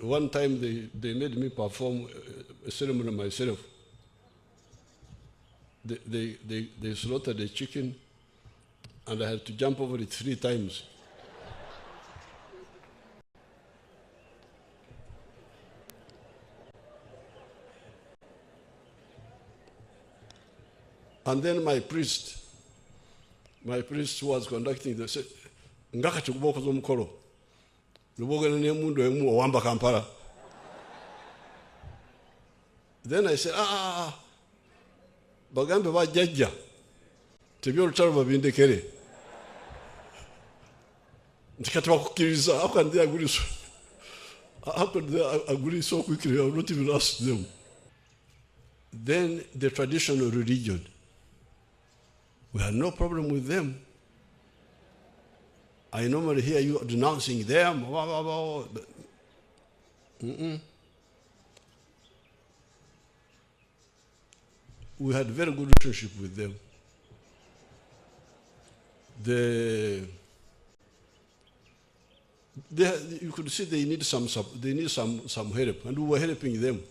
one time they made me perform a ceremony myself. They slaughtered a chicken, and I had to jump over it 3 times. And then my priest was conducting the said, "Ngaka chukuboko zomukolo. Lubogana ne mundu emu owamba Kampala." Then I said, bagambe bajjajja tebyo olutalo babindekere. Ntikati bakukkiriza, how can they agree so? How could they agree so quickly? I will not even ask them. Then the traditional religion, we had no problem with them. I normally hear you denouncing them. We had very good relationship with them. You could see they need some help, and we were helping them.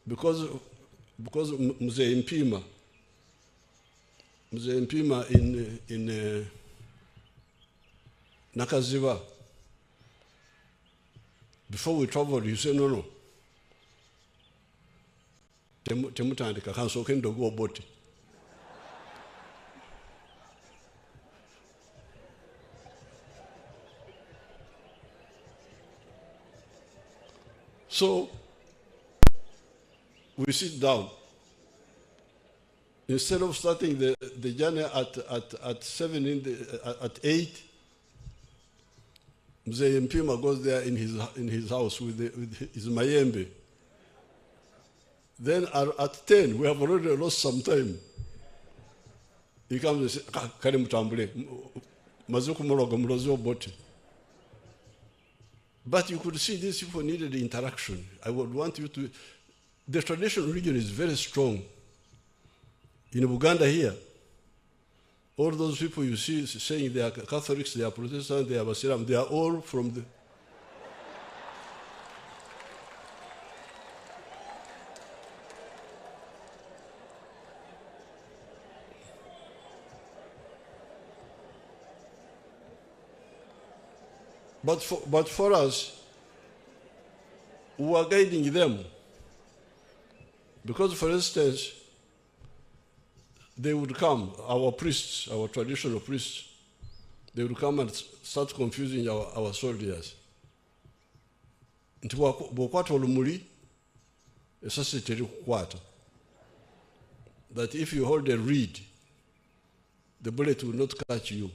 Because Museveni in Nakaziva, before we traveled, he said, no. Temutandika kanso kendo go boti. So we sit down. Instead of starting the journey at 7 at 8, Mzee Mpima goes there in his house with his mayembe. Then at 10, we have already lost some time. He comes and says, "Kari mutambule, mazuku morogo mrozo boti." But you could see these people needed interaction. I would want you to. The traditional religion is very strong. In Uganda here, all those people you see saying they are Catholics, they are Protestants, they are Muslim, they are all from the. But for us, we are guiding them. Because, for instance, they would come, our priests, our traditional priests, they would come and start confusing our soldiers. Nti bwokwata olumuli, esasi teri kukwata. That if you hold a reed, the bullet will not catch you.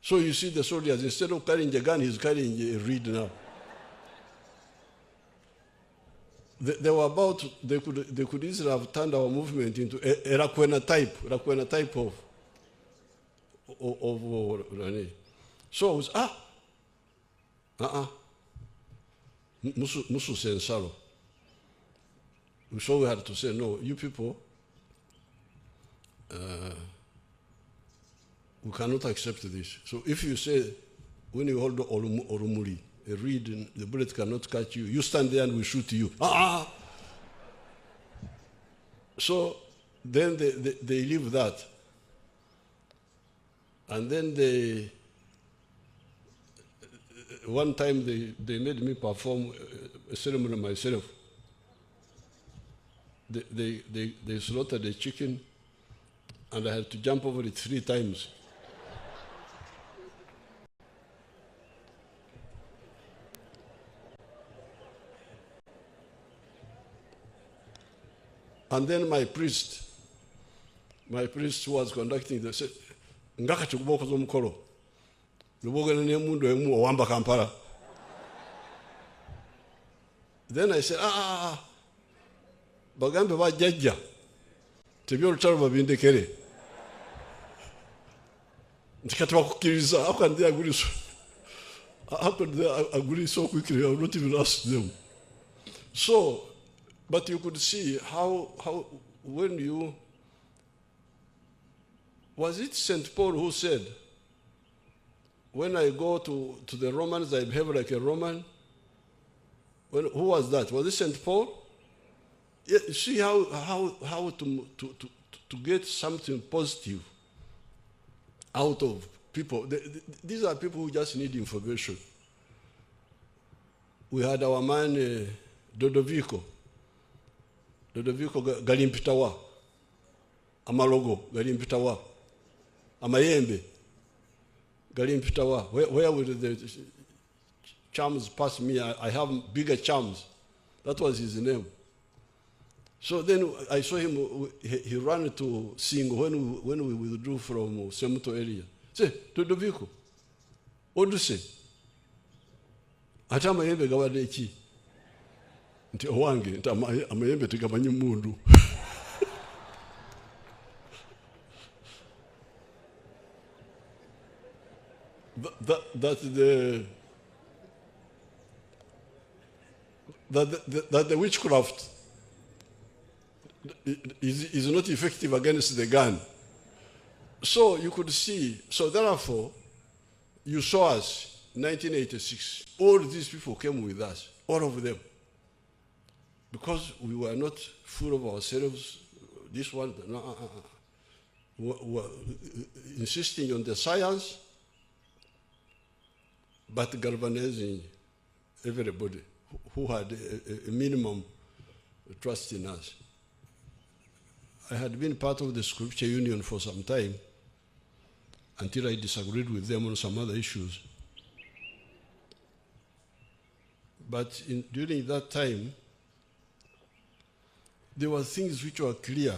So you see the soldiers, instead of carrying a gun, he's carrying a reed now. They were about, they could easily have turned our movement into a Rakwena type of So it was, Musu Sensaro. So we had to say, no, you people, we cannot accept this. So if you say, when you hold Orumuri, a reed, the bullet cannot catch you, you stand there and we shoot you. So then they leave that. And then one time they made me perform a ceremony myself. They slaughtered a chicken, and I had to jump over it 3 times. And then my priest was conducting the said, "Ngaka chukuboko zomukolo. Lubogana ne mundu emu owamba Kampala." Then I said, bagambe bajjajja tebyo olutalo babindekere. Ntikati bakukkiriza, how can they agree so? How could they agree so quickly? I will not even ask them. So, but you could see how when you, was it St. Paul who said, When I go to the Romans, I behave like a Roman. Who was that? Was it St. Paul? Yeah, see how to get something positive out of people. These are people who just need information. We had our man Dodovico Galimpitawa, Amalogo Galimpitawa, Amayembe Galimpitawa. Where would the charms pass me? I have bigger charms. That was his name. So then I saw him, he ran to sing when we withdrew from Semuto area. Say, Dodovico, what do you say? Ata amayembe gawade chi. Nti owange, nti amayembe tigamanyi mundu. That the witchcraft is not effective against the gun. So you could see, so therefore, you saw us, 1986, all these people came with us, all of them. Because we were not full of ourselves, this one, we were insisting on the science, but galvanizing everybody who had a minimum trust in us. I had been part of the Scripture Union for some time until I disagreed with them on some other issues. But during that time, there were things which were clear,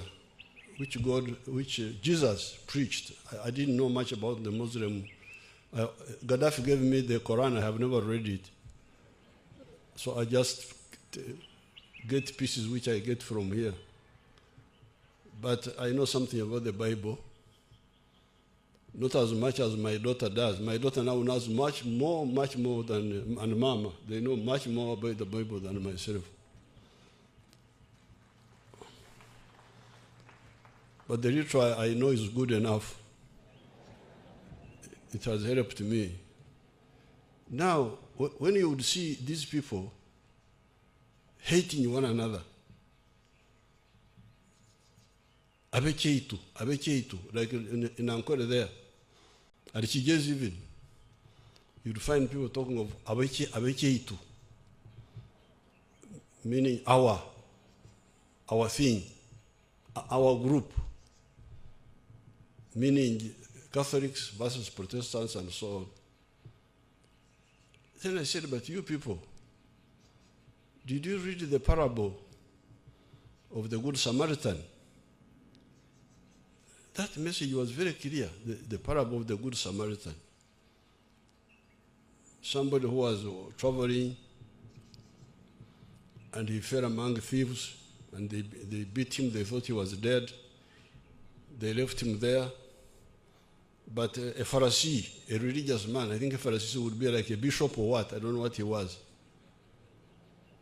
which Jesus preached. I didn't know much about the Muslim. Gaddafi gave me the Quran. I have never read it. So I just get pieces which I get from here. But I know something about the Bible. Not as much as my daughter does. My daughter now knows much more than and Mama. They know much more about the Bible than myself. But the little I know is good enough. It has helped me. Now, when you would see these people hating one another, abecheitu, like in Ankole there, at Chigez even, you'd find people talking of abecheitu, meaning our thing, our group, meaning Catholics versus Protestants and so on. Then I said, but you people, did you read the parable of the Good Samaritan? That message was very clear, the parable of the Good Samaritan. Somebody who was traveling and he fell among thieves and they beat him, they thought he was dead. They left him there. But a Pharisee, a religious man, I think a Pharisee would be like a bishop or what, I don't know what he was,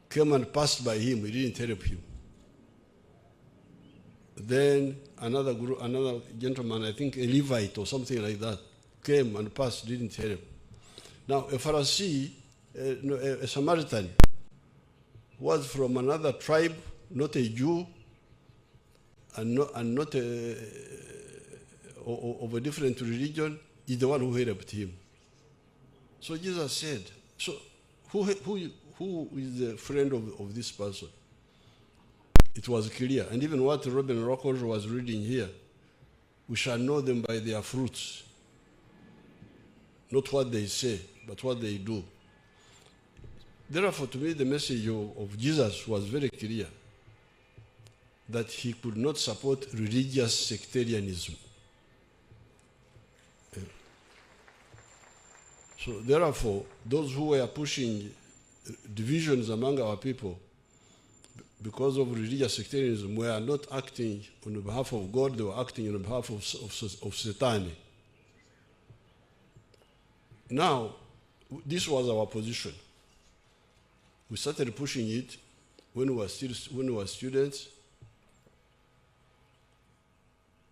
came and passed by him, he didn't help him. Then another gentleman, I think a Levite or something like that, came and passed, didn't help. Now a Pharisee, a Samaritan, was from another tribe, not a Jew, and not of a different religion, is the one who helped him. So Jesus said, so who is the friend of this person? It was clear. And even what Robin Rockers was reading here, we shall know them by their fruits. Not what they say, but what they do. Therefore, to me, the message of Jesus was very clear, that he could not support religious sectarianism. So therefore, those who were pushing divisions among our people because of religious sectarianism were not acting on behalf of God, they were acting on behalf of Satan. Now, this was our position. We started pushing it when we were students,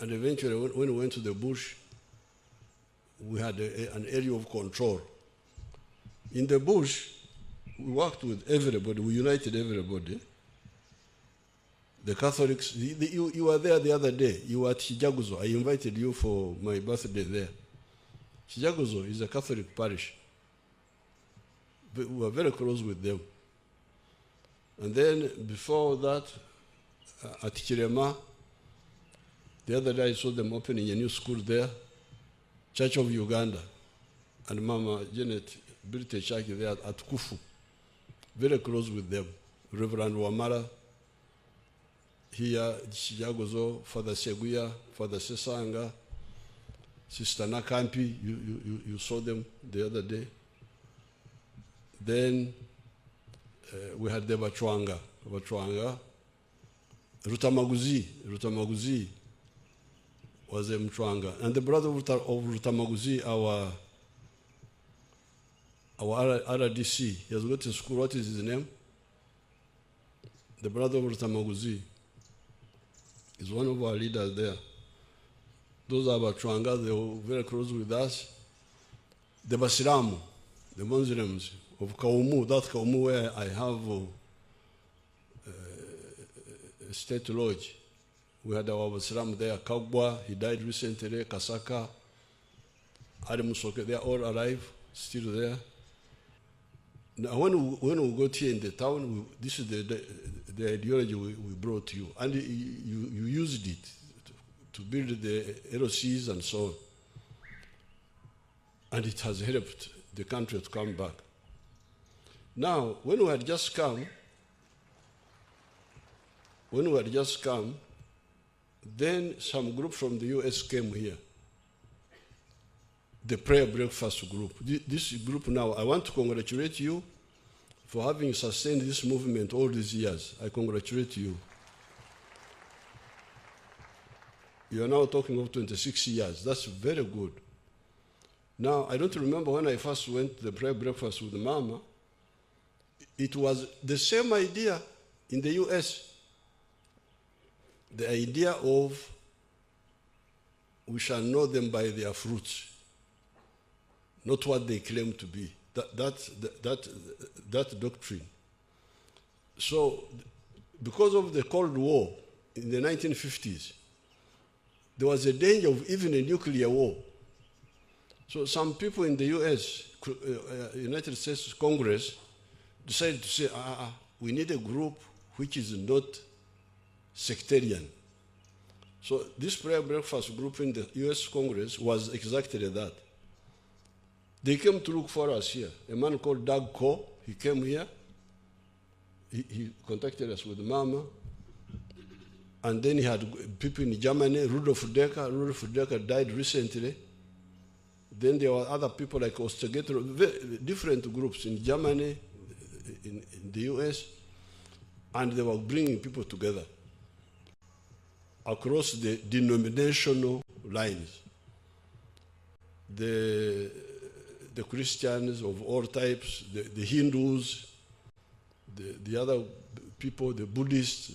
and eventually when we went to the bush, we had an area of control. In the bush, we worked with everybody, we united everybody. The Catholics, you were there the other day, you were at Shijaguzo. I invited you for my birthday there. Shijaguzo is a Catholic parish. We were very close with them. And then before that, at Chirema, the other day I saw them opening a new school there, Church of Uganda. And Mama Janet built a church there at Kufu. Very close with them. Reverend Wamara, here, Shijagozo, Father Seguya, Father Sesanga, Sister Nakampi, you saw them the other day. Then we had the Bachwanga, Rutamaguzi was a Mchwanga. And the brother of Rutamaguzi, our RDC, he has got a school, what is his name? The brother of Rutamaguzi is one of our leaders there. Those are Bachwanga, they were very close with us. The Basilamu, the Muslims of Kaumu, that Kaumu where I have a state lodge. We had our Basilamu there, Kaubwa, he died recently, Kasaka, Arimusoke, they are all alive, still there. Now, when we got here in the town, this is the ideology we brought you, and you used it to build the LOCs and so on. And it has helped the country to come back. Now, when we had just come, then some group from the US came here. The prayer breakfast group. This group now, I want to congratulate you for having sustained this movement all these years. I congratulate you. You are now talking of 26 years. That's very good. Now, I don't remember when I first went to the prayer breakfast with Mama. It was the same idea in the US. The idea of we shall know them by their fruits, not what they claim to be. That doctrine. So, because of the Cold War in the 1950s, there was a danger of even a nuclear war. So some people in the US, United States Congress, decided to say, we need a group which is not sectarian. So this prayer breakfast group in the US Congress was exactly that. They came to look for us here. A man called Doug Ko, he came here. He contacted us with Mama. And then he had people in Germany, Rudolf Decker. Rudolf Decker died recently. Then there were other people like Ostergator, different groups in Germany, in the US, and they were bringing people together across the denominational lines. The Christians of all types, the Hindus, the other people, the Buddhists,